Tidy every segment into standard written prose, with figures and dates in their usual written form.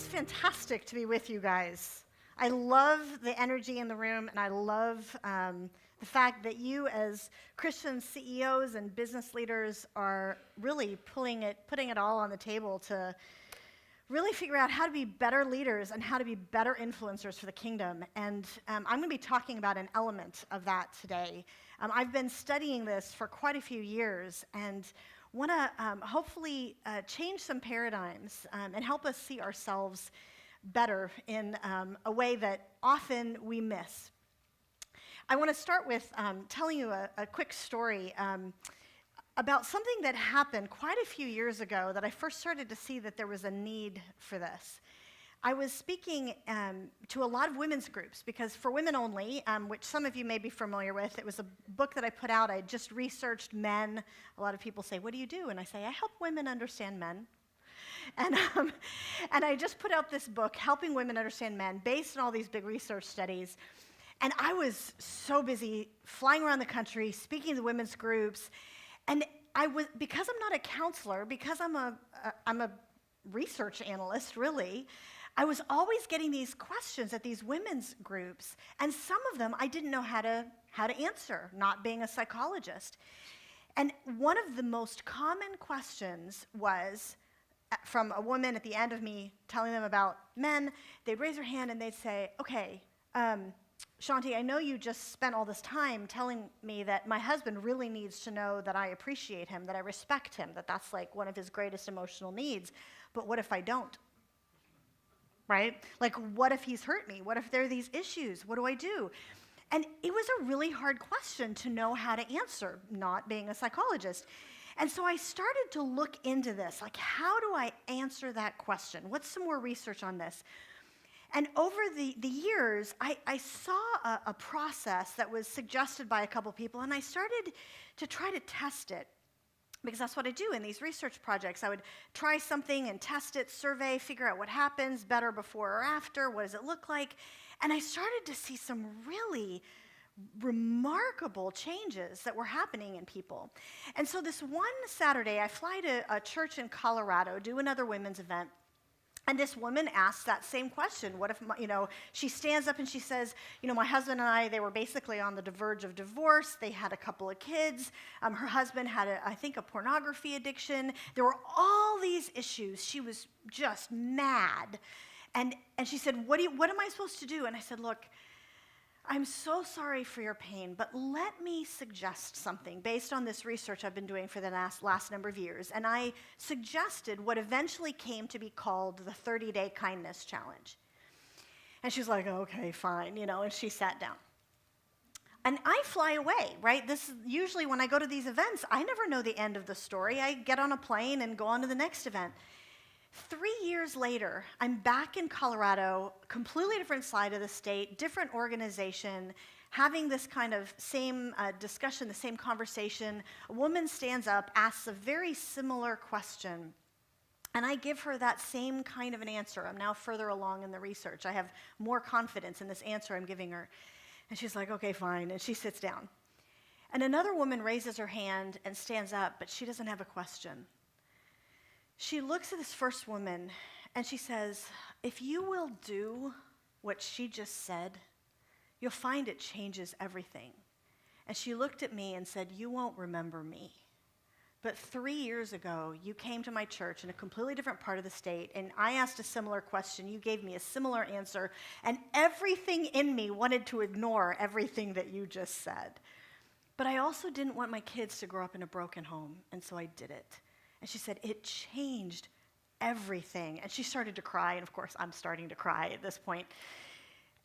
is fantastic to be with you guys. I love the energy in the room, and I love the fact that you, as Christian CEOs and business leaders, are really putting it all on the table to really figure out how to be better leaders and how to be better influencers for the kingdom. And I'm going to be talking about an element of that today. I've been studying this for quite a few years, and want to hopefully change some paradigms and help us see ourselves better in a way that often we miss. I want to start with telling you a quick story about something that happened quite a few years ago that I first started to see that there was a need for this. I was speaking to a lot of women's groups, because for Women Only, which some of you may be familiar with, it was a book that I put out. I just researched men. A lot of people say, "What do you do?" And I say, "I help women understand men." And I just put out this book, Helping Women Understand Men, based on all these big research studies. And I was so busy flying around the country, speaking to women's groups. And because I'm not a counselor, because I'm a research analyst, really, I was always getting these questions at these women's groups, and some of them I didn't know how to answer, not being a psychologist. And one of the most common questions was from a woman at the end of me telling them about men. They'd raise their hand and they'd say, "Okay, Shaunti, I know you just spent all this time telling me that my husband really needs to know that I appreciate him, that I respect him, that that's like one of his greatest emotional needs. But what if I don't? Right? Like, what if he's hurt me? What if there are these issues? What do I do?" And it was a really hard question to know how to answer, not being a psychologist. And so I started to look into this, like, how do I answer that question? What's some more research on this? And over the years, I saw a process that was suggested by a couple people, and I started to try to test it, because that's what I do in these research projects. I would try something and test it, survey, figure out what happens, better before or after, what does it look like? And I started to see some really remarkable changes that were happening in people. And so this one Saturday, I fly to a church in Colorado, do another women's event. And this woman asks that same question. What if, she stands up and she says, my husband and I, they were basically on the verge of divorce. They had a couple of kids. Her husband had, I think, a pornography addiction. There were all these issues. She was just mad. And she said, what am I supposed to do? And I said, "Look, I'm so sorry for your pain, but let me suggest something based on this research I've been doing for the last number of years." And I suggested what eventually came to be called the 30-day kindness challenge. And she was like, "Okay, fine," and she sat down. And I fly away, right? This is usually when I go to these events, I never know the end of the story. I get on a plane and go on to the next event. 3 years later, I'm back in Colorado, completely different side of the state, different organization, having this kind of same discussion, the same conversation. A woman stands up, asks a very similar question, and I give her that same kind of an answer. I'm now further along in the research. I have more confidence in this answer I'm giving her. And she's like, "Okay, fine," and she sits down. And another woman raises her hand and stands up, but she doesn't have a question. She looks at this first woman and she says, "If you will do what she just said, you'll find it changes everything." And she looked at me and said, "You won't remember me, but 3 years ago, you came to my church in a completely different part of the state, and I asked a similar question. You gave me a similar answer, and everything in me wanted to ignore everything that you just said. But I also didn't want my kids to grow up in a broken home, and so I did it." And she said, "It changed everything." And she started to cry, and of course, I'm starting to cry at this point.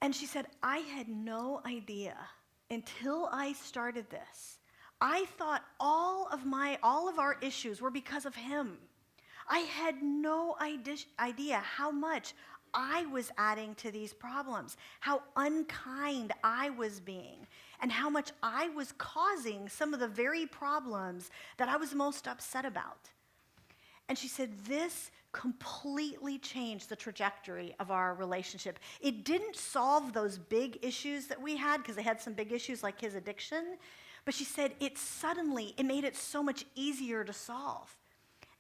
And she said, "I had no idea until I started this. I thought all of our issues were because of him. I had no idea how much I was adding to these problems, how unkind I was being, and how much I was causing some of the very problems that I was most upset about." And she said, "This completely changed the trajectory of our relationship. It didn't solve those big issues that we had, because they had some big issues like his addiction, but she said it made it so much easier to solve."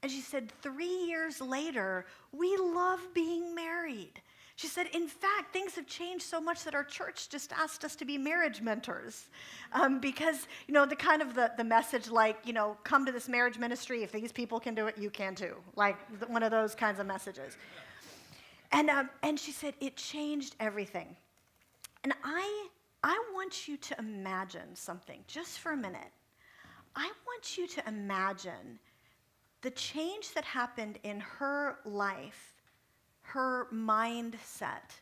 And she said, 3 years later, we love being married. She said, in fact, things have changed so much that our church just asked us to be marriage mentors. Because, the message like, come to this marriage ministry. If these people can do it, you can too. Like one of those kinds of messages. And she said, it changed everything. And I want you to imagine something just for a minute. I want you to imagine the change that happened in her life, her mindset,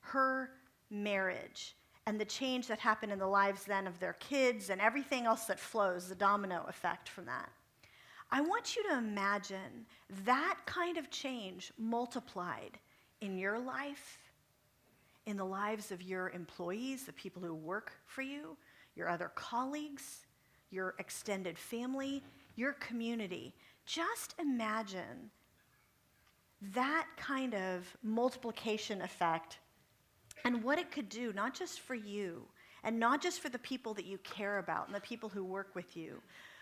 her marriage, and the change that happened in the lives then of their kids and everything else that flows, the domino effect from that. I want you to imagine that kind of change multiplied in your life, in the lives of your employees, the people who work for you, your other colleagues, your extended family, your community. Just imagine that kind of multiplication effect and what it could do, not just for you and not just for the people that you care about and the people who work with you,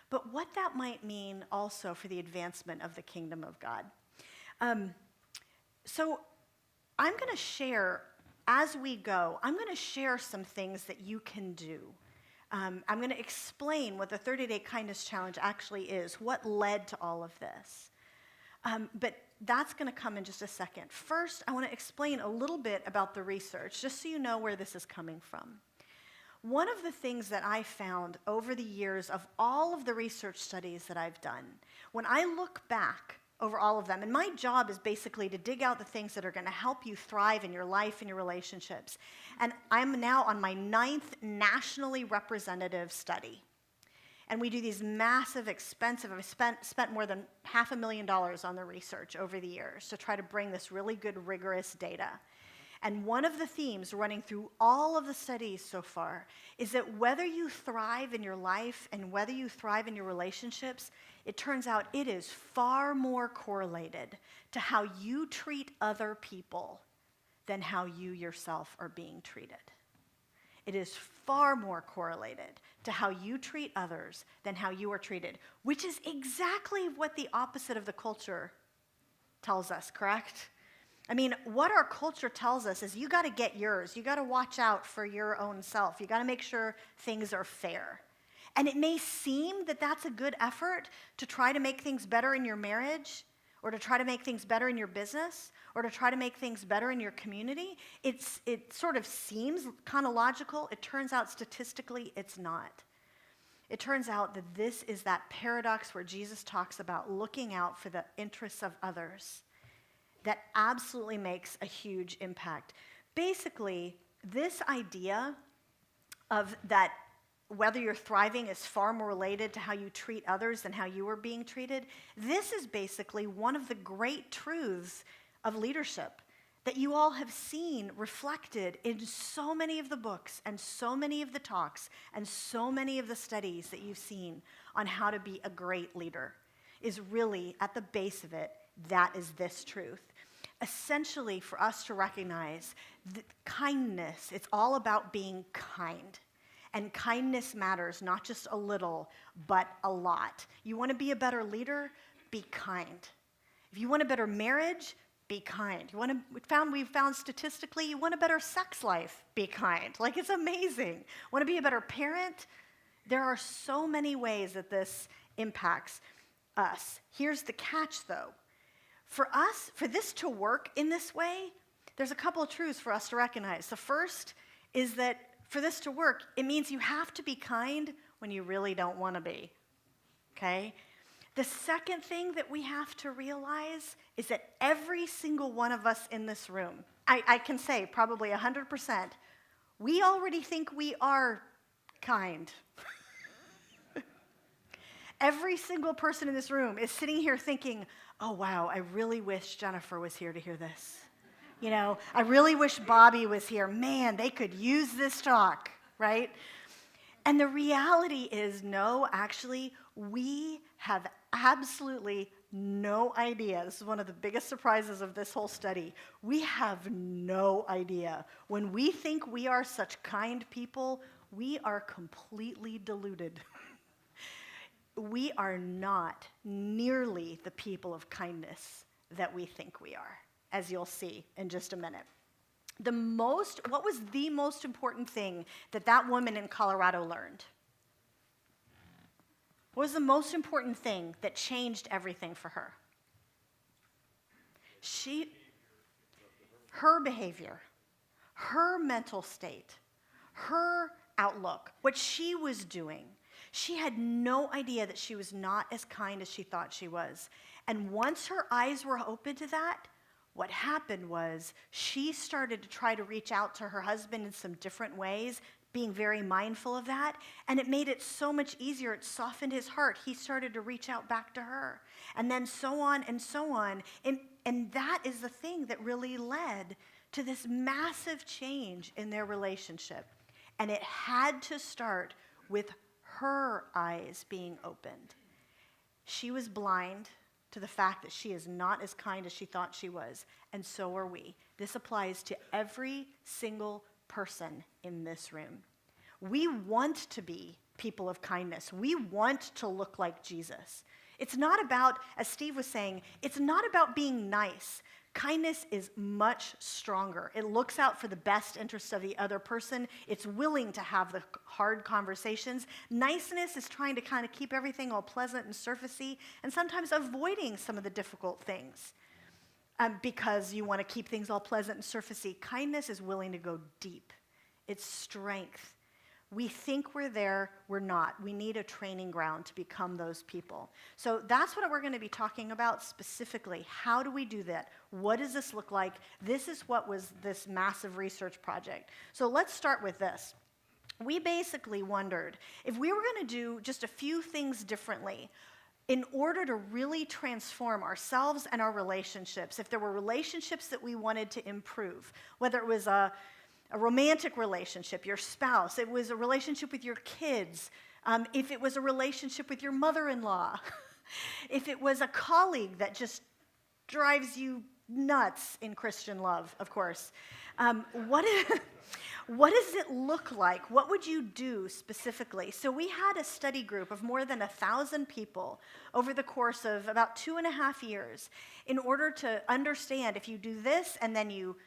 but what that might mean also for the advancement of the kingdom of God. So I'm going to share, as we go, I'm going to share some things that you can do. I'm going to explain what the 30-Day Kindness Challenge actually is, what led to all of this. But that's going to come in just a second. First, I want to explain a little bit about the research, just so you know where this is coming from. One of the things that I found over the years of all of the research studies that I've done, when I look back over all of them, and my job is basically to dig out the things that are going to help you thrive in your life and your relationships. And I'm now on my 9th nationally representative study. And we do these massive, expensive, I've spent more than $500,000 on the research over the years to try to bring this really good, rigorous data. And one of the themes running through all of the studies so far is that whether you thrive in your life and whether you thrive in your relationships, it turns out it is far more correlated to how you treat other people than how you yourself are being treated. It is far more correlated to how you treat others than how you are treated, which is exactly what the opposite of the culture tells us, correct? I mean, what our culture tells us is you got to get yours. You got to watch out for your own self. You got to make sure things are fair. And it may seem that that's a good effort to try to make things better in your marriage, or to try to make things better in your business, or to try to make things better in your community. It sort of seems kind of logical. It turns out statistically it's not. It turns out that this is that paradox where Jesus talks about looking out for the interests of others that absolutely makes a huge impact. Basically, this idea of that whether you're thriving is far more related to how you treat others than how you are being treated, this is basically one of the great truths of leadership that you all have seen reflected in so many of the books and so many of the talks and so many of the studies that you've seen on how to be a great leader, is really at the base of it, that is this truth. Essentially, for us to recognize that kindness, it's all about being kind. And kindness matters, not just a little, but a lot. You want to be a better leader? Be kind. If you want a better marriage, be kind. We've found statistically, you want a better sex life? Be kind. Like, it's amazing. Want to be a better parent? There are so many ways that this impacts us. Here's the catch, though. For this to work in this way, there's a couple of truths for us to recognize. The first is that for this to work, it means you have to be kind when you really don't want to be, okay? The second thing that we have to realize is that every single one of us in this room, I can say probably 100%, we already think we are kind. Every single person in this room is sitting here thinking, oh, wow, I really wish Jennifer was here to hear this. You know, I really wish Bobby was here. Man, they could use this talk, right? And the reality is, no, actually, we have absolutely no idea. This is one of the biggest surprises of this whole study. We have no idea. When we think we are such kind people, we are completely deluded. we are not nearly the people of kindness that we think we are, as you'll see in just a minute. What was the most important thing that woman in Colorado learned? What was the most important thing that changed everything for her? Her behavior, her mental state, her outlook, what she was doing. She had no idea that she was not as kind as she thought she was. And once her eyes were open to that, what happened was she started to try to reach out to her husband in some different ways, being very mindful of that, and it made it so much easier. It softened his heart. He started to reach out back to her, and then so on and so on. And that is the thing that really led to this massive change in their relationship. And it had to start with her eyes being opened. She was blind to the fact that she is not as kind as she thought she was, and so are we. This applies to every single person in this room. We want to be people of kindness. We want to look like Jesus. It's not about, as Steve was saying, it's not about being nice. Kindness is much stronger. It looks out for the best interests of the other person. It's willing to have the hard conversations. Niceness is trying to kind of keep everything all pleasant and surfacey, and sometimes avoiding some of the difficult things because you want to keep things all pleasant and surfacey. Kindness is willing to go deep. It's strength. We think we're there, we're not. We need a training ground to become those people. So that's what we're going to be talking about specifically. How do we do that? What does this look like? This is what was this massive research project. So let's start with this. We basically wondered if we were going to do just a few things differently in order to really transform ourselves and our relationships, if there were relationships that we wanted to improve, whether it was a romantic relationship, your spouse, it was a relationship with your kids, if it was a relationship with your mother-in-law, if it was a colleague that just drives you nuts in Christian love, of course. What does it look like? What would you do specifically? So we had a study group of more than 1,000 people over the course of about 2.5 years in order to understand if you do this and then you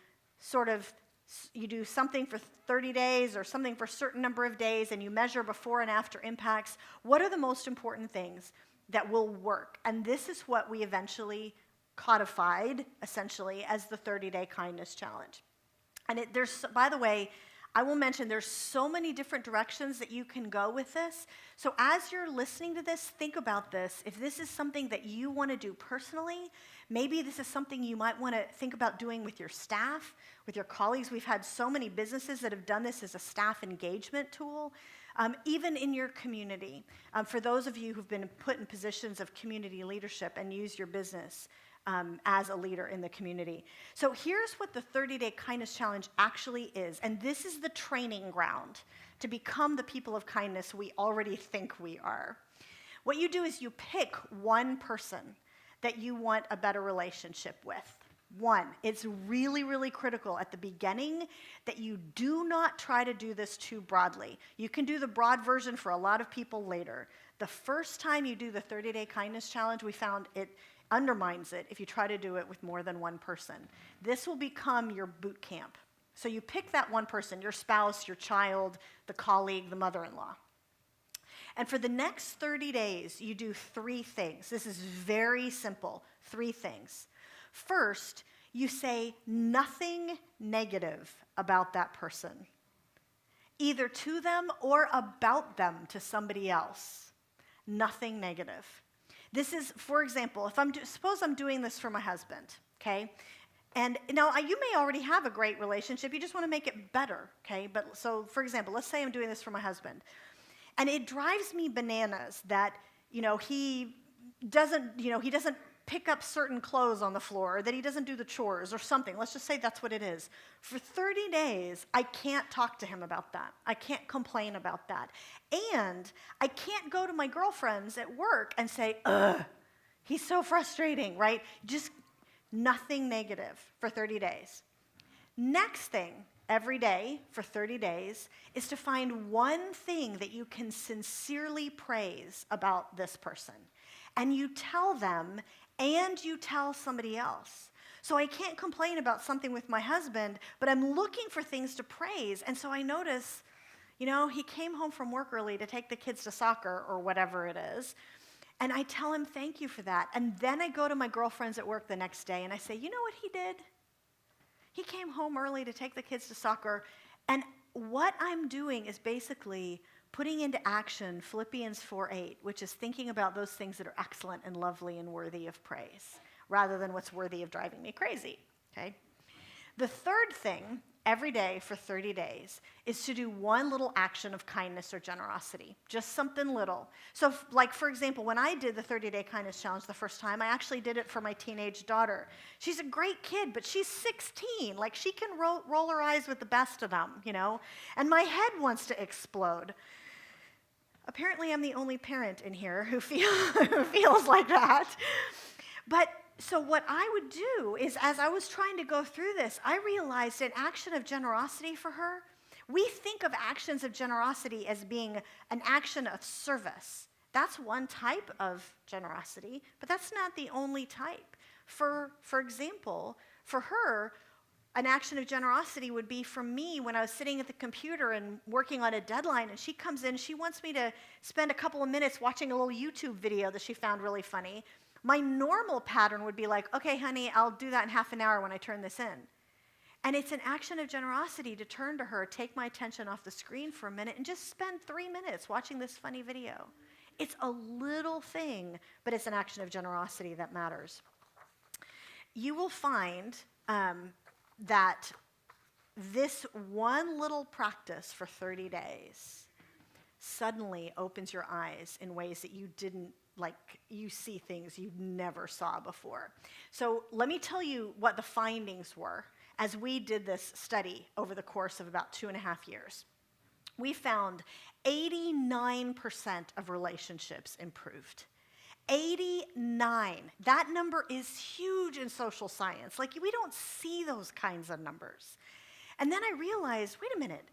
do something for 30 days or something for a certain number of days and you measure before and after impacts, what are the most important things that will work? And this is what we eventually codified, essentially, as the 30-day kindness challenge. And by the way, I will mention there's so many different directions that you can go with this. So as you're listening to this, think about this. If this is something that you want to do personally, maybe this is something you might want to think about doing with your staff, with your colleagues. We've had so many businesses that have done this as a staff engagement tool, even in your community. For those of you who've been put in positions of community leadership and use your business as a leader in the community. So here's what the 30-day kindness challenge actually is, and this is the training ground to become the people of kindness we already think we are. What you do is you pick one person that you want a better relationship with. One, it's really, really critical at the beginning that you do not try to do this too broadly. You can do the broad version for a lot of people later. The first time you do the 30-day kindness challenge, we found it undermines it if you try to do it with more than one person. This will become your boot camp. So you pick that one person, your spouse, your child, the colleague, the mother-in-law. And for the next 30 days, you do 3 things. This is very simple, 3 things. First, you say nothing negative about that person, either to them or about them to somebody else. Nothing negative. This is, for example, suppose I'm doing this for my husband, okay? And now you may already have a great relationship. You just want to make it better, okay? But so, for example, let's say I'm doing this for my husband. And it drives me bananas that, he doesn't pick up certain clothes on the floor, or that he doesn't do the chores or something. Let's just say that's what it is. For 30 days, I can't talk to him about that. I can't complain about that. And I can't go to my girlfriends at work and say, ugh, he's so frustrating, right? Just nothing negative for 30 days. Next thing, every day for 30 days is to find one thing that you can sincerely praise about this person. And you tell them and you tell somebody else. So I can't complain about something with my husband, but I'm looking for things to praise. And so I notice, he came home from work early to take the kids to soccer or whatever it is. And I tell him thank you for that. And then I go to my girlfriends at work the next day and I say, you know what he did? He came home early to take the kids to soccer. And what I'm doing is basically putting into action Philippians 4:8, which is thinking about those things that are excellent and lovely and worthy of praise, rather than what's worthy of driving me crazy, okay? The third thing, every day for 30 days, is to do one little action of kindness or generosity, just something little. So, for example, when I did the 30-day kindness challenge the first time, I actually did it for my teenage daughter. She's a great kid, but she's 16. She can roll her eyes with the best of them, And my head wants to explode. Apparently, I'm the only parent in here who feels like that. But so what I would do is, as I was trying to go through this, I realized an action of generosity for her. We think of actions of generosity as being an action of service. That's one type of generosity, but that's not the only type. For example, for her, an action of generosity would be for me when I was sitting at the computer and working on a deadline, and she comes in, she wants me to spend a couple of minutes watching a little YouTube video that she found really funny. My normal pattern would be like, okay, honey, I'll do that in half an hour when I turn this in. And it's an action of generosity to turn to her, take my attention off the screen for a minute, and just spend 3 minutes watching this funny video. It's a little thing, but it's an action of generosity that matters. You will find that this one little practice for 30 days suddenly opens your eyes in ways that you didn't, you see things you never saw before. So let me tell you what the findings were as we did this study over the course of about 2.5 years. We found 89% of relationships improved. 89. That number is huge in social science. We don't see those kinds of numbers. And then I realized, wait a minute,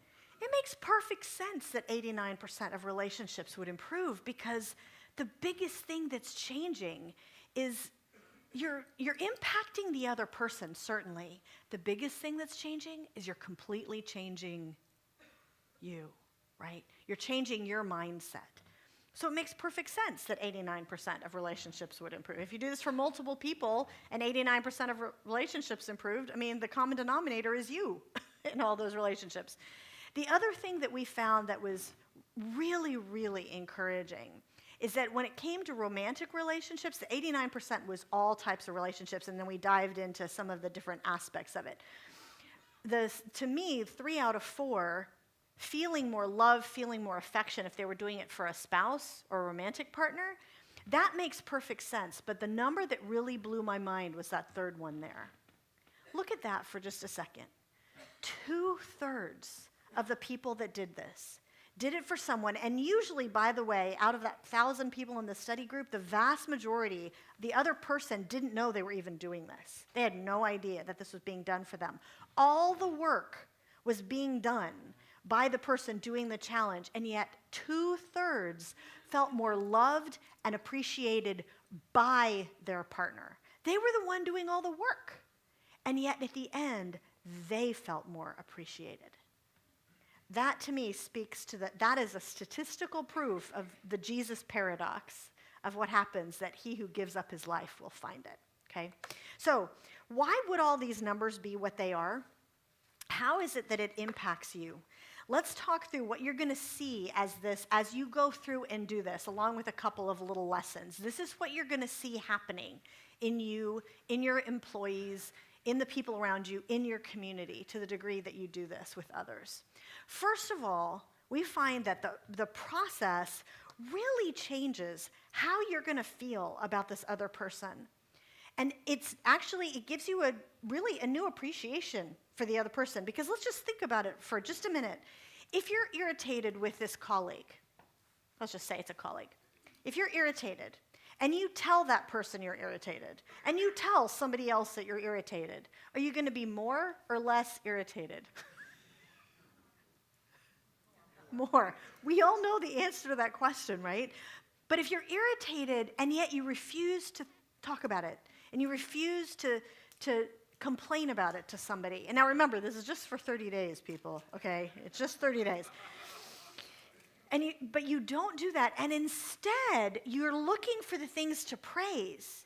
it makes perfect sense that 89% of relationships would improve, because the biggest thing that's changing is you're impacting the other person, certainly. The biggest thing that's changing is you're completely changing you, right? You're changing your mindset. So it makes perfect sense that 89% of relationships would improve. If you do this for multiple people and 89% of relationships improved, the common denominator is you in all those relationships. The other thing that we found that was really, really encouraging is that when it came to romantic relationships, the 89% was all types of relationships, and then we dived into some of the different aspects of it. To me, 3 out of 4 feeling more love, feeling more affection if they were doing it for a spouse or a romantic partner, that makes perfect sense. But the number that really blew my mind was that third one there. Look at that for just a second. 2/3 of the people that did this did it for someone, and usually, by the way, out of that 1,000 people in the study group, the vast majority, the other person didn't know they were even doing this. They had no idea that this was being done for them. All the work was being done by the person doing the challenge, and yet 2/3 felt more loved and appreciated by their partner. They were the one doing all the work, and yet at the end, they felt more appreciated. That to me speaks to that is a statistical proof of the Jesus paradox of what happens, that he who gives up his life will find it, okay? So why would all these numbers be what they are? How is it that it impacts you? Let's talk through what you're going to see as you go through and do this, along with a couple of little lessons. This is what you're going to see happening in you, in your employees, in the people around you, in your community, to the degree that you do this with others. First of all, we find that the process really changes how you're going to feel about this other person. And it gives you a new appreciation for the other person, because let's just think about it for just a minute. If you're irritated with this colleague, let's just say it's a colleague. If you're irritated, and you tell that person you're irritated, and you tell somebody else that you're irritated, are you going to be more or less irritated? More. We all know the answer to that question, right? But if you're irritated and yet you refuse to talk about it, and you refuse to complain about it to somebody, and now remember, this is just for 30 days, people, okay? It's just 30 days. But you don't do that, and instead, you're looking for the things to praise,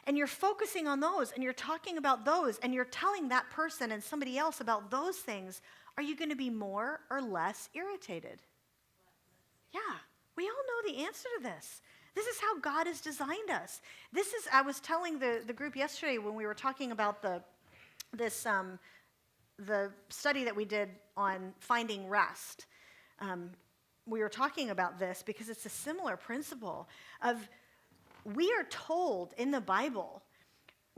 and you're focusing on those, and you're talking about those, and you're telling that person and somebody else about those things. Are you going to be more or less irritated? Yeah, we all know the answer to this. This is how God has designed us. I was telling the group yesterday when we were talking about the study that we did on finding rest. We were talking about this because it's a similar principle of, we are told in the Bible,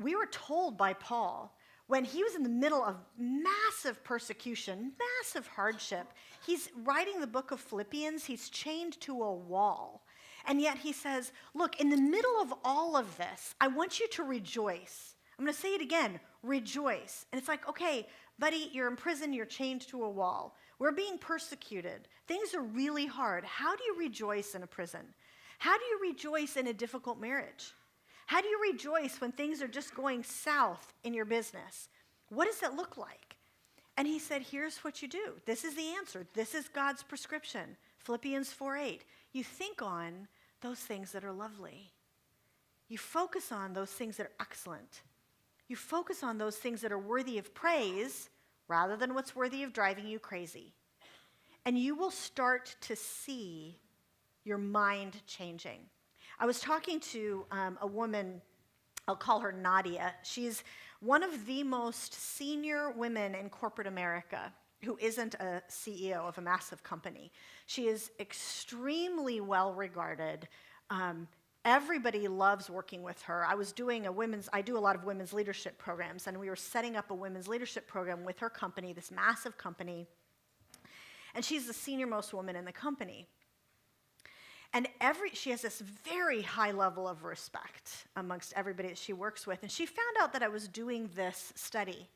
we were told by Paul, when he was in the middle of massive persecution, massive hardship, he's writing the book of Philippians, he's chained to a wall. And yet he says, look, in the middle of all of this, I want you to rejoice. I'm going to say it again, rejoice. And it's like, okay, buddy, you're in prison, you're chained to a wall. We're being persecuted. Things are really hard. How do you rejoice in a prison? How do you rejoice in a difficult marriage? How do you rejoice when things are just going south in your business? What does that look like? And he said, here's what you do. This is the answer. This is God's prescription. Philippians 4:8. You think on those things that are lovely. You focus on those things that are excellent. You focus on those things that are worthy of praise rather than what's worthy of driving you crazy. And you will start to see your mind changing. I was talking to a woman, I'll call her Nadia. She's one of the most senior women in corporate America who isn't a CEO of a massive company. She is extremely well regarded. Everybody loves working with her. I do a lot of women's leadership programs, and we were setting up a women's leadership program with her company, this massive company. And she's the senior most woman in the company. And she has this very high level of respect amongst everybody that she works with. And she found out that I was doing this study.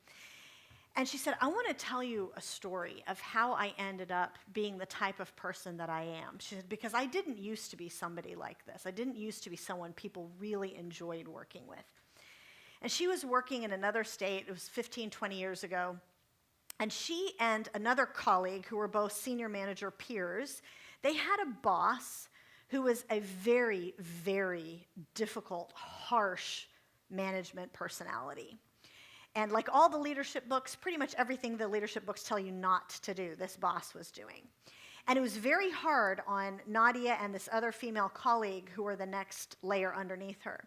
And she said, I want to tell you a story of how I ended up being the type of person that I am. She said, because I didn't used to be somebody like this. I didn't used to be someone people really enjoyed working with. And she was working in another state. It was 15, 20 years ago. And she and another colleague, who were both senior manager peers, they had a boss who was a very, very difficult, harsh management personality. And like all the leadership books, pretty much everything the leadership books tell you not to do, this boss was doing. And it was very hard on Nadia and this other female colleague who were the next layer underneath her.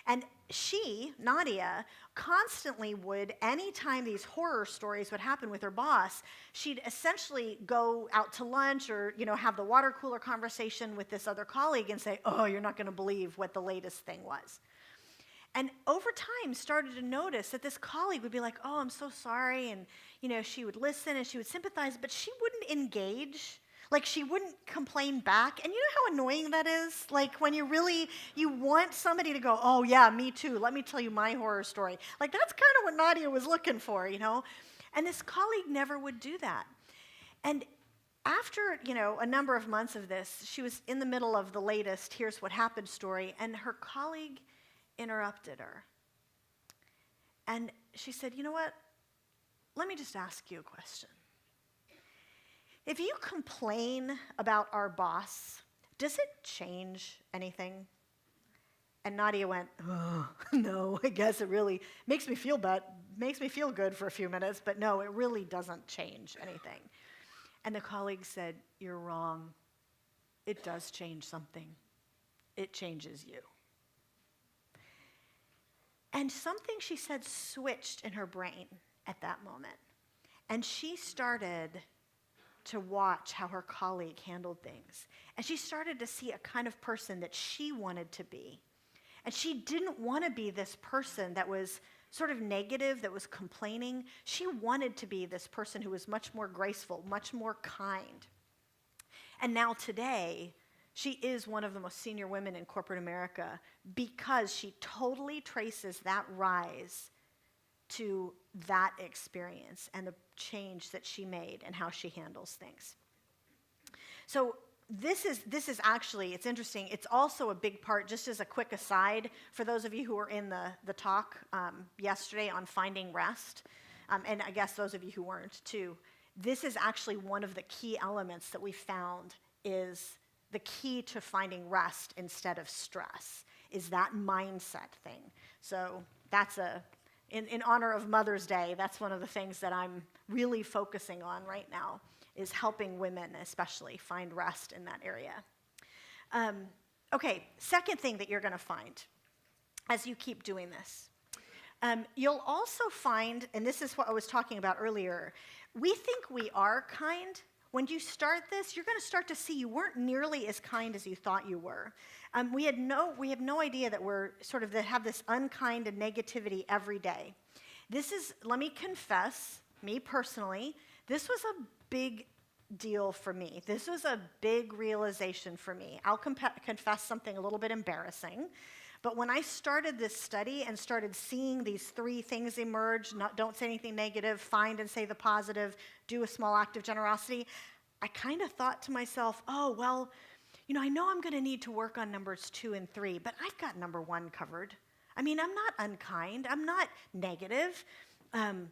And she, Nadia, constantly would, anytime these horror stories would happen with her boss, she'd essentially go out to lunch or, have the water cooler conversation with this other colleague and say, oh, you're not going to believe what the latest thing was. And over time, started to notice that this colleague would be like, oh, I'm so sorry. And, she would listen and she would sympathize, but she wouldn't engage. Like, she wouldn't complain back. And you know how annoying that is? Like, when you want somebody to go, oh, yeah, me too. Let me tell you my horror story. Like, that's kind of what Nadia was looking for, And this colleague never would do that. And after, a number of months of this, she was in the middle of the latest here's what happened story, and her colleague interrupted her. And she said, you know what? Let me just ask you a question. If you complain about our boss, does it change anything? And Nadia went, oh, no, I guess it really makes me feel good for a few minutes, but no, it really doesn't change anything. And the colleague said, you're wrong. It does change something. It changes you. And something she said switched in her brain at that moment. And she started to watch how her colleague handled things. And she started to see a kind of person that she wanted to be. And she didn't want to be this person that was sort of negative, that was complaining. She wanted to be this person who was much more graceful, much more kind. And now today, she is one of the most senior women in corporate America because she totally traces that rise to that experience and the change that she made and how she handles things. So this is actually, it's interesting. It's also a big part, just as a quick aside, for those of you who were in the talk yesterday on finding rest, and I guess those of you who weren't too, this is actually one of the key elements that we found is the key to finding rest instead of stress, is that mindset thing. So that's in honor of Mother's Day, that's one of the things that I'm really focusing on right now, is helping women especially find rest in that area. Okay, second thing that you're going to find as you keep doing this. You'll also find, and this is what I was talking about earlier, we think we are kind. When you start this, you're going to start to see you weren't nearly as kind as you thought you were. We have no idea that we're sort of have this unkind and negativity every day. This is, let me confess, me personally, this was a big deal for me. This was a big realization for me. I'll confess something a little bit embarrassing. But when I started this study and started seeing these three things emerge, don't say anything negative, find and say the positive, do a small act of generosity, I kind of thought to myself, oh, well, I know I'm going to need to work on numbers 2 and 3, but I've got number 1 covered. I mean, I'm not unkind. I'm not negative. I'm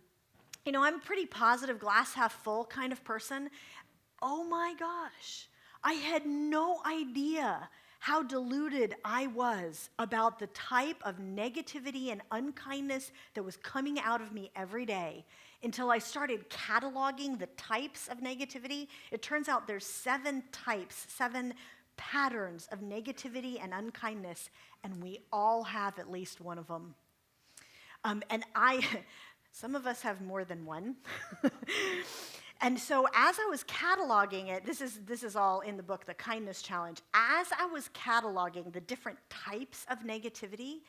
a pretty positive, glass half full kind of person. Oh my gosh, I had no idea how deluded I was about the type of negativity and unkindness that was coming out of me every day until I started cataloging the types of negativity. It turns out there's 7 types, 7 patterns of negativity and unkindness, and we all have at least one of them. Some of us have more than one. And so as I was cataloging it, this is all in the book, The Kindness Challenge. As I was cataloging the different types of negativity,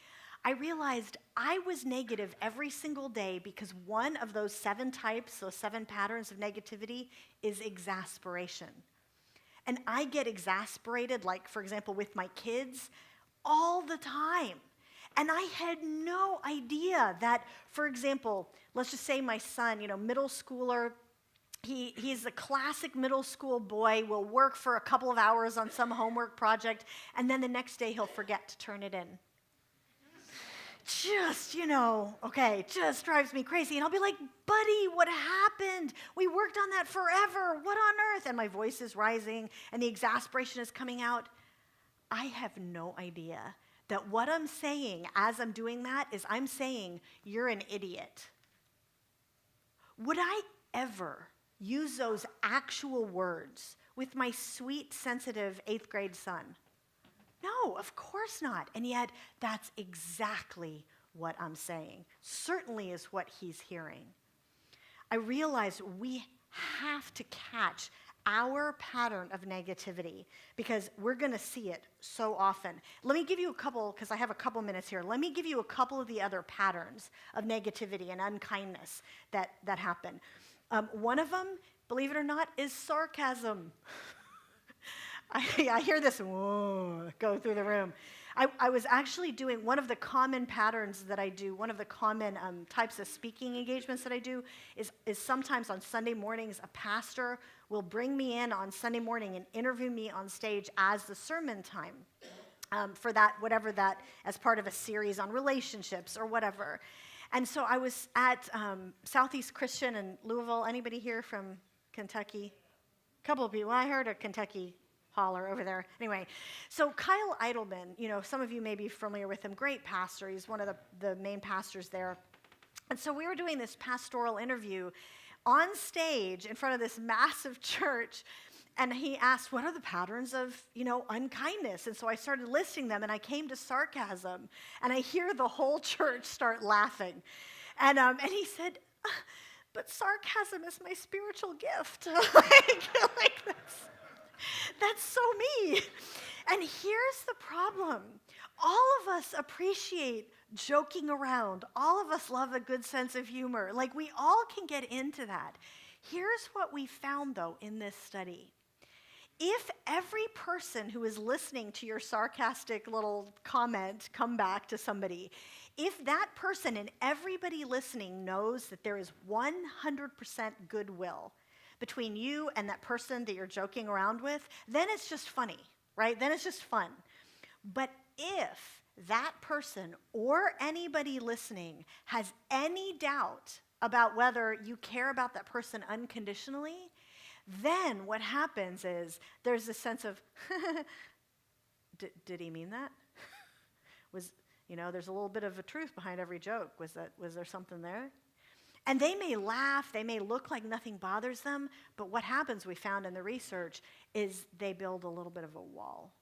I realized I was negative every single day because one of those 7 types, those 7 patterns of negativity, is exasperation. And I get exasperated, like, for example, with my kids all the time. And I had no idea that, for example, let's just say my son, middle schooler, he's a classic middle school boy, will work for a couple of hours on some homework project, and then the next day he'll forget to turn it in. Just drives me crazy. And I'll be like, buddy, what happened? We worked on that forever. What on earth? And my voice is rising, and the exasperation is coming out. I have no idea that what I'm saying as I'm doing that is I'm saying, you're an idiot. Would I ever use those actual words with my sweet, sensitive 8th grade son? No, of course not. And yet, that's exactly what I'm saying. Certainly is what he's hearing. I realize we have to catch our pattern of negativity because we're going to see it so often. Let me give you a couple, because I have a couple minutes here. Let me give you a couple of the other patterns of negativity and unkindness that happen. One of them, believe it or not, is sarcasm. I hear this go through the room. I was actually doing one of the common patterns that I do, one of the common types of speaking engagements that I do is sometimes on Sunday mornings, a pastor will bring me in on Sunday morning and interview me on stage as the sermon time for that, whatever that, as part of a series on relationships or whatever. And so I was at Southeast Christian in Louisville. Anybody here from Kentucky? A couple of people. I heard a Kentucky holler over there. Anyway, so Kyle Idleman, some of you may be familiar with him, great pastor. He's one of the main pastors there. And so we were doing this pastoral interview on stage in front of this massive church, and he asked, what are the patterns of, unkindness? And so I started listing them, and I came to sarcasm, and I hear the whole church start laughing. And he said, but sarcasm is my spiritual gift. like that's so me. And here's the problem. All of us appreciate joking around. All of us love a good sense of humor. Like, we all can get into that. Here's what we found, though, in this study. If every person who is listening to your sarcastic little comment come back to somebody, if that person and everybody listening knows that there is 100% goodwill, between you and that person that you're joking around with, then it's just funny, right? Then it's just fun. But if that person or anybody listening has any doubt about whether you care about that person unconditionally, then what happens is there's a sense of, did he mean that? There's a little bit of a truth behind every joke. Was there something there? And they may laugh, they may look like nothing bothers them, but what happens, we found in the research, is they build a little bit of a wall.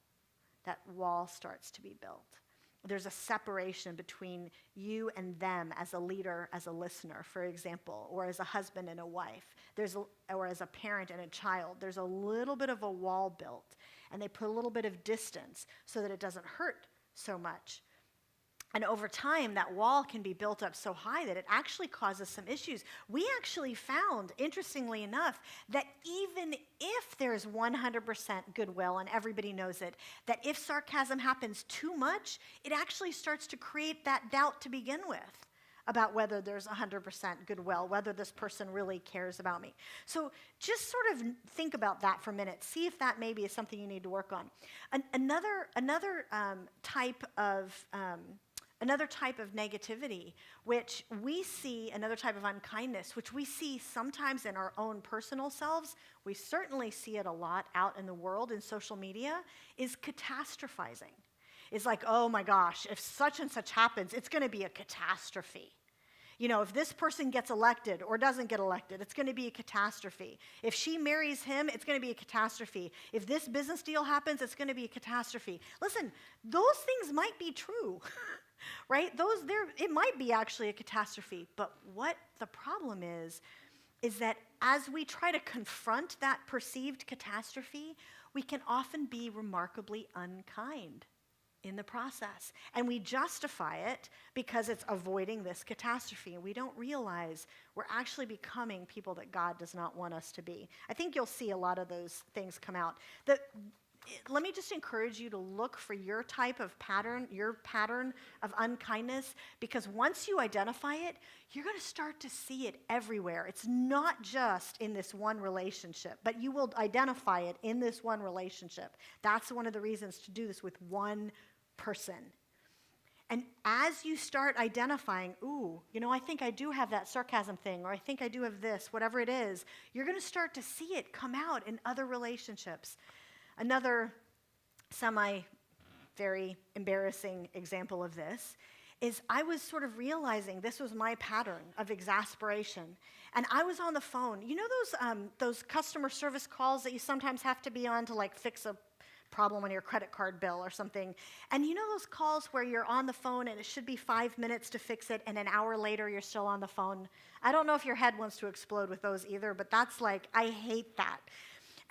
That wall starts to be built. There's a separation between you and them as a leader, as a listener, for example, or as a husband and a wife, or as a parent and a child. There's a little bit of a wall built, and they put a little bit of distance so that it doesn't hurt so much. And over time, that wall can be built up so high that it actually causes some issues. We actually found, interestingly enough, that even if there's 100% goodwill and everybody knows it, that if sarcasm happens too much, it actually starts to create that doubt to begin with about whether there's 100% goodwill, whether this person really cares about me. So just sort of think about that for a minute. See if that maybe is something you need to work on. Another type of negativity, which we see, another type of unkindness, which we see sometimes in our own personal selves, we certainly see it a lot out in the world in social media, is catastrophizing. It's like, oh my gosh, if such and such happens, it's going to be a catastrophe. If this person gets elected or doesn't get elected, it's going to be a catastrophe. If she marries him, it's going to be a catastrophe. If this business deal happens, it's going to be a catastrophe. Listen, those things might be true. Right? It might be actually a catastrophe, but what the problem is that as we try to confront that perceived catastrophe, we can often be remarkably unkind in the process. And we justify it because it's avoiding this catastrophe. And we don't realize we're actually becoming people that God does not want us to be. I think you'll see a lot of those things come out. Let me just encourage you to look for your pattern of unkindness, because once you identify it, you're going to start to see it everywhere. It's not just in this one relationship, but you will identify it in this one relationship. That's one of the reasons to do this with one person. And as you start identifying, I think I do have that sarcasm thing, or I think I do have this, whatever it is, you're going to start to see it come out in other relationships. Another very embarrassing example of this is I was sort of realizing this was my pattern of exasperation. And I was on the phone. You know those customer service calls that you sometimes have to be on to fix a problem on your credit card bill or something? And you know those calls where you're on the phone and it should be 5 minutes to fix it and an hour later you're still on the phone? I don't know if your head wants to explode with those either, but that's I hate that.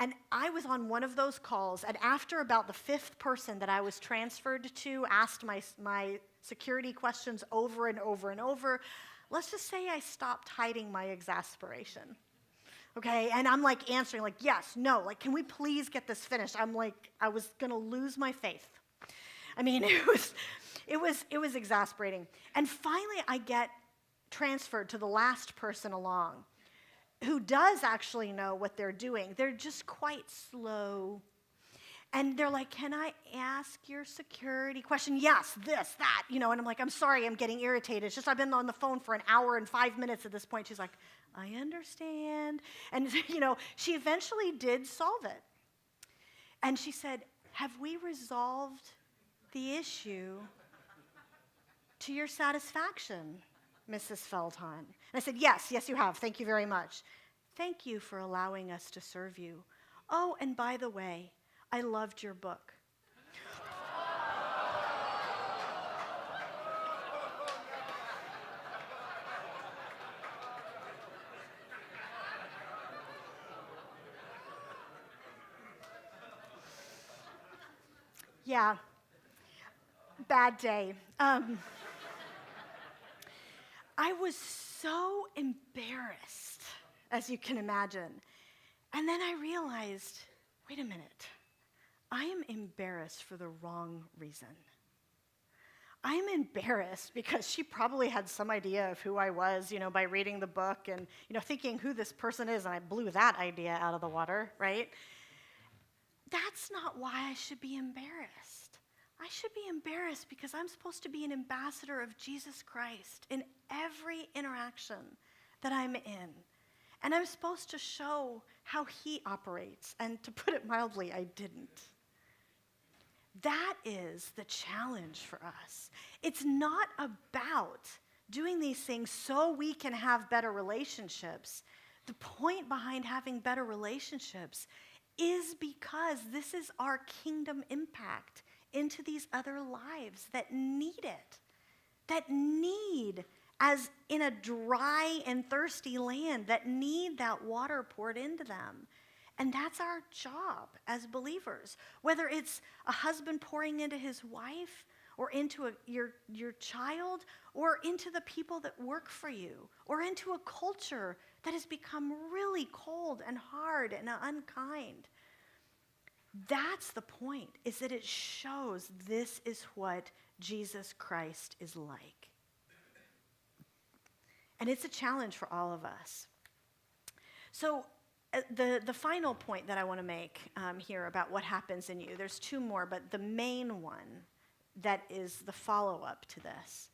And I was on one of those calls, and after about the fifth person that I was transferred to asked my security questions over and over and over, let's just say I stopped hiding my exasperation. Okay, and I'm answering yes, no, can we please get this finished? I was gonna lose my faith. I mean, it was exasperating. And finally I get transferred to the last person along, who does actually know what they're doing. They're just quite slow. And they're like, can I ask your security question? Yes, this, that, and I'm like, I'm sorry, I'm getting irritated. It's just I've been on the phone for an hour and 5 minutes at this point. She's like, I understand. And, she eventually did solve it. And she said, have we resolved the issue to your satisfaction, Mrs. Feldhahn? And I said, yes, you have. Thank you very much. Thank you for allowing us to serve you. Oh, and by the way, I loved your book. Yeah, bad day. I was so embarrassed, as you can imagine. And then I realized, wait a minute, I am embarrassed for the wrong reason. I'm embarrassed because she probably had some idea of who I was, by reading the book and, thinking who this person is, and I blew that idea out of the water, right? That's not why I should be embarrassed. I should be embarrassed because I'm supposed to be an ambassador of Jesus Christ in every interaction that I'm in. And I'm supposed to show how he operates. And to put it mildly, I didn't. That is the challenge for us. It's not about doing these things so we can have better relationships. The point behind having better relationships is because this is our kingdom impact into these other lives that need it, that need, as in a dry and thirsty land, that need that water poured into them. And that's our job as believers, whether it's a husband pouring into his wife or into your child or into the people that work for you or into a culture that has become really cold and hard and unkind. That's the point, is that it shows this is what Jesus Christ is like. And it's a challenge for all of us. So the final point that I want to make here about what happens in you, there's two more, but the main one that is the follow-up to this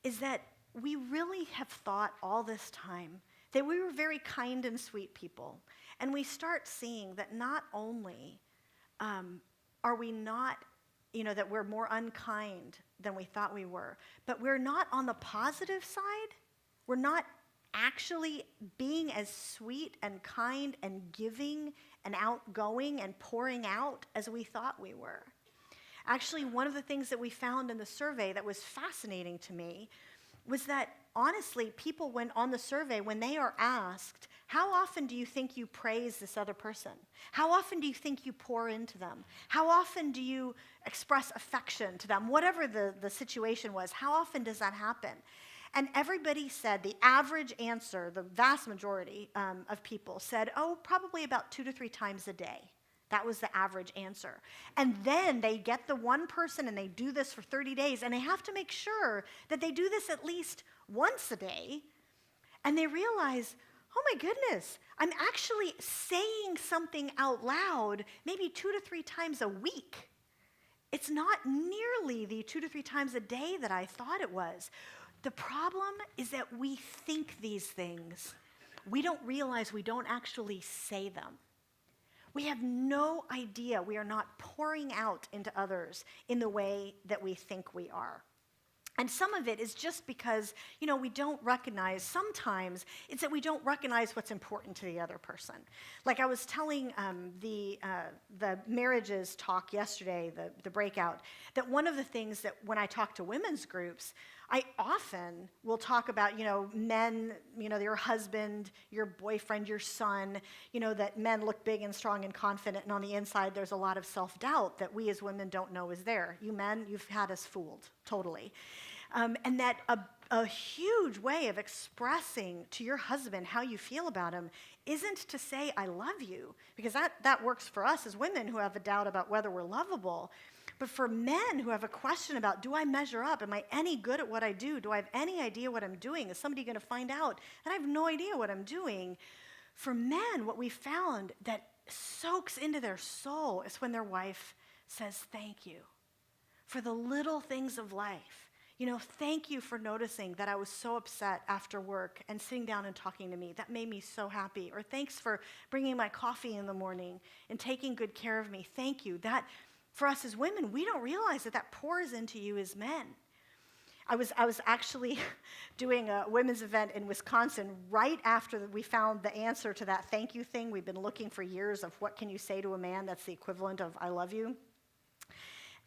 is that we really have thought all this time that we were very kind and sweet people. And we start seeing that not only are we not, that we're more unkind than we thought we were, but we're not on the positive side. We're not actually being as sweet and kind and giving and outgoing and pouring out as we thought we were. Actually, one of the things that we found in the survey that was fascinating to me was that, honestly, people went on the survey when they are asked, how often do you think you praise this other person? How often do you think you pour into them? How often do you express affection to them? Whatever the situation was, how often does that happen? And everybody said, the average answer, the vast majority of people said, probably about 2 to 3 times a day. That was the average answer. And then they get the one person and they do this for 30 days, and they have to make sure that they do this at least once a day. And they realize, oh my goodness, I'm actually saying something out loud maybe 2 to 3 times a week. It's not nearly the 2 to 3 times a day that I thought it was. The problem is that we think these things. We don't realize we don't actually say them. We have no idea we are not pouring out into others in the way that we think we are. And some of it is just because, we don't recognize, sometimes it's that we don't recognize what's important to the other person. Like I was telling the marriages talk yesterday, the breakout, that one of the things that when I talk to women's groups, I often will talk about, men, your husband, your boyfriend, your son, that men look big and strong and confident, and on the inside there's a lot of self-doubt that we as women don't know is there. You men, you've had us fooled, totally. And that a huge way of expressing to your husband how you feel about him isn't to say, I love you, because that works for us as women who have a doubt about whether we're lovable. But for men who have a question about, do I measure up? Am I any good at what I do? Do I have any idea what I'm doing? Is somebody going to find out? And I have no idea what I'm doing. For men, what we found that soaks into their soul is when their wife says, thank you for the little things of life. Thank you for noticing that I was so upset after work and sitting down and talking to me. That made me so happy. Or thanks for bringing my coffee in the morning and taking good care of me. Thank you. That, for us as women, we don't realize that pours into you as men. I was actually doing a women's event in Wisconsin right after we found the answer to that thank you thing we've been looking for years of what can you say to a man that's the equivalent of I love you.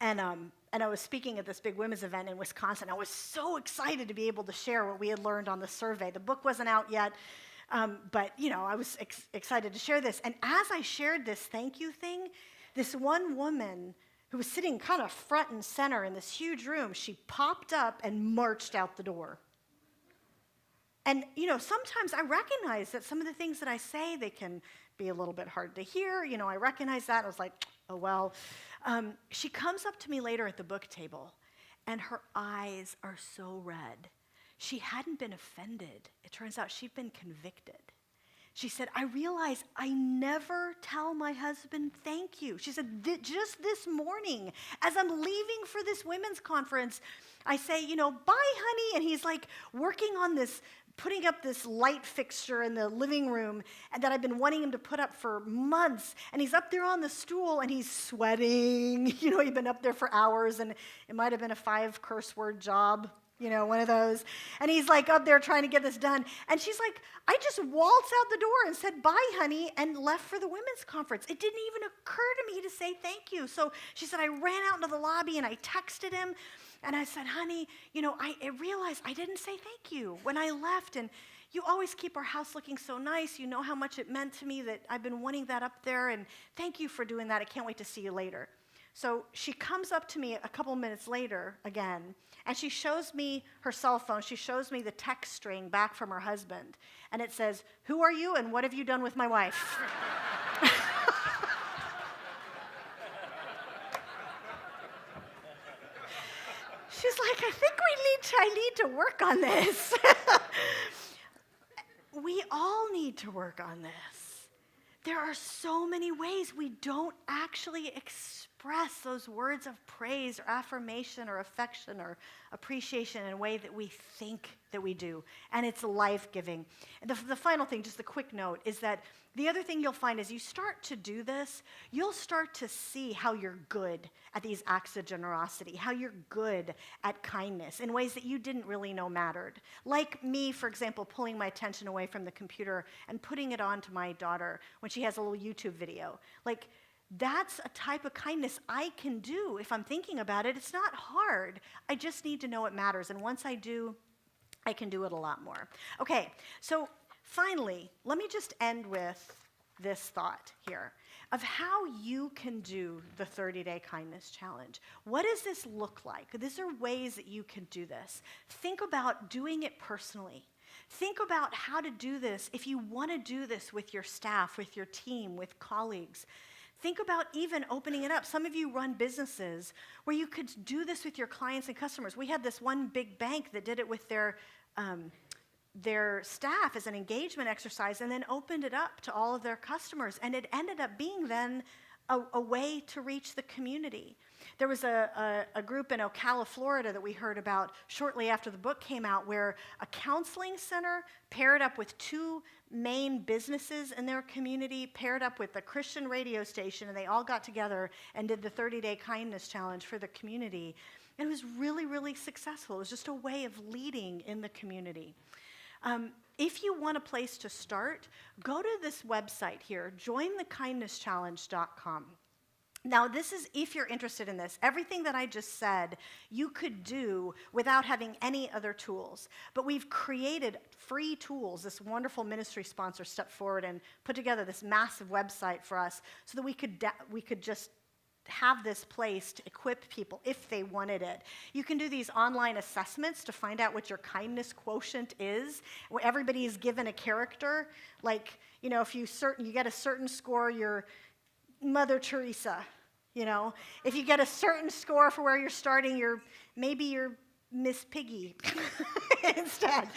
And I was speaking at this big women's event in Wisconsin. I was so excited to be able to share what we had learned on the survey. The book wasn't out yet, but I was excited to share this. And as I shared this thank you thing, this one woman who was sitting kind of front and center in this huge room, she popped up and marched out the door. And, sometimes I recognize that some of the things that I say, they can be a little bit hard to hear. I recognize that. I was like, oh, well. She comes up to me later at the book table, and her eyes are so red. She hadn't been offended. It turns out she'd been convicted. She said, I realize I never tell my husband thank you. She said, just this morning, as I'm leaving for this women's conference, I say, bye, honey. And he's like working on this, putting up this light fixture in the living room and that I've been wanting him to put up for months. And he's up there on the stool and he's sweating. He'd been up there for hours and it might have been a 5 curse word job. One of those. And he's like up there trying to get this done. And she's like, I just waltzed out the door and said, bye, honey, and left for the women's conference. It didn't even occur to me to say thank you. So she said, I ran out into the lobby and I texted him. And I said, honey, I realized I didn't say thank you when I left. And you always keep our house looking so nice. You know how much it meant to me that I've been wanting that up there. And thank you for doing that. I can't wait to see you later. So she comes up to me a couple minutes later again, and she shows me her cell phone. She shows me the text string back from her husband. And it says, who are you and what have you done with my wife? She's like, I think I need to work on this. We all need to work on this. There are so many ways we don't actually express those words of praise or affirmation or affection or appreciation in a way that we think that we do. And it's life-giving. And the final thing, just a quick note, is that the other thing you'll find is you start to do this, you'll start to see how you're good at these acts of generosity, how you're good at kindness in ways that you didn't really know mattered. Like me, for example, pulling my attention away from the computer and putting it on to my daughter when she has a little YouTube video. Like, that's a type of kindness I can do if I'm thinking about it. It's not hard. I just need to know it matters. And once I do, I can do it a lot more. Okay, so finally, let me just end with this thought here of how you can do the 30-day kindness challenge. What does this look like? These are ways that you can do this. Think about doing it personally. Think about how to do this if you want to do this with your staff, with your team, with colleagues. Think about even opening it up. Some of you run businesses where you could do this with your clients and customers. We had this one big bank that did it with their staff as an engagement exercise and then opened it up to all of their customers. And it ended up being then a way to reach the community. There was a group in Ocala, Florida that we heard about shortly after the book came out where a counseling center paired up with 2 main businesses in their community, paired up with a Christian radio station, and they all got together and did the 30-day kindness challenge for the community. And it was really, really successful. It was just a way of leading in the community. If you want a place to start, go to this website here, jointhekindnesschallenge.com. Now, this is if you're interested in this. Everything that I just said, you could do without having any other tools. But we've created free tools. This wonderful ministry sponsor stepped forward and put together this massive website for us so that we could just have this place to equip people if they wanted it. You can do these online assessments to find out what your kindness quotient is, where everybody is given a character. Like, if you get a certain score, you're Mother Teresa. If you get a certain score for where you're starting, maybe you're Miss Piggy instead.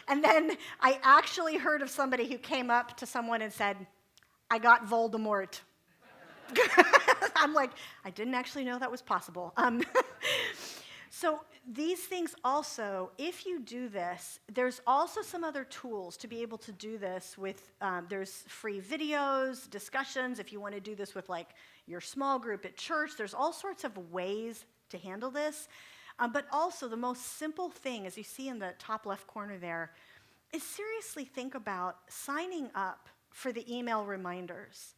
And then I actually heard of somebody who came up to someone and said, I got Voldemort. I'm like, I didn't actually know that was possible. So these things also, if you do this, there's also some other tools to be able to do this with. There's free videos, discussions. If you want to do this with like your small group at church, there's all sorts of ways to handle this. But also the most simple thing, as you see in the top left corner there, is seriously think about signing up for the email reminders.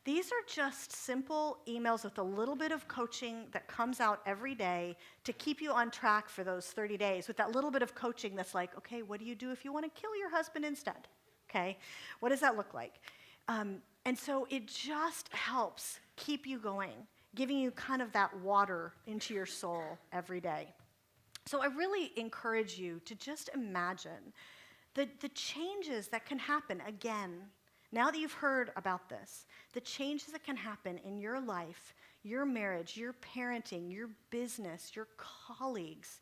These are just simple emails with a little bit of coaching that comes out every day to keep you on track for those 30 days, with that little bit of coaching that's like, okay, what do you do if you want to kill your husband instead? Okay, what does that look like? And so it just helps keep you going, giving you kind of that water into your soul every day. So I really encourage you to just imagine the changes that can happen again. Now that you've heard about this, the changes that can happen in your life, your marriage, your parenting, your business, your colleagues,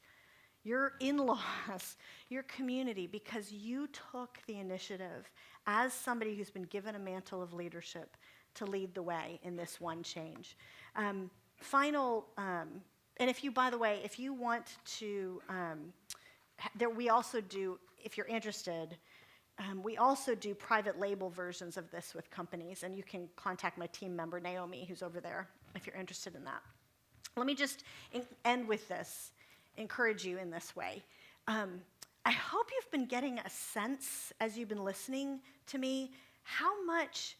your in-laws, your community, because you took the initiative as somebody who's been given a mantle of leadership to lead the way in this one change. And if you, by the way, if you want to, we also do, if you're interested, we also do private label versions of this with companies, and you can contact my team member, Naomi, who's over there, if you're interested in that. Let me just end with this, encourage you in this way. I hope you've been getting a sense, as you've been listening to me, how much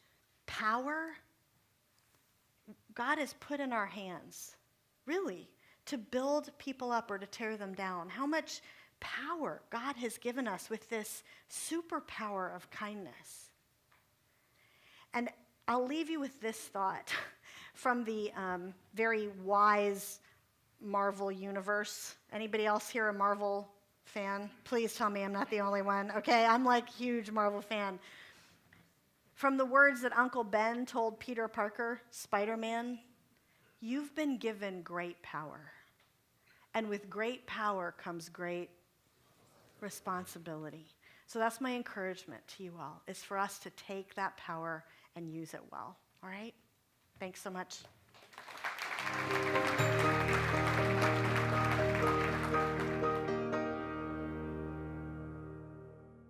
power God has put in our hands, really, to build people up or to tear them down. How much power God has given us with this superpower of kindness. And I'll leave you with this thought from the very wise Marvel universe. Anybody else here a Marvel fan? Please tell me I'm not the only one. Okay, I'm like huge Marvel fan. From the words that Uncle Ben told Peter Parker, Spider-Man, you've been given great power. And with great power comes great responsibility. So that's my encouragement to you all, is for us to take that power and use it well. All right? Thanks so much.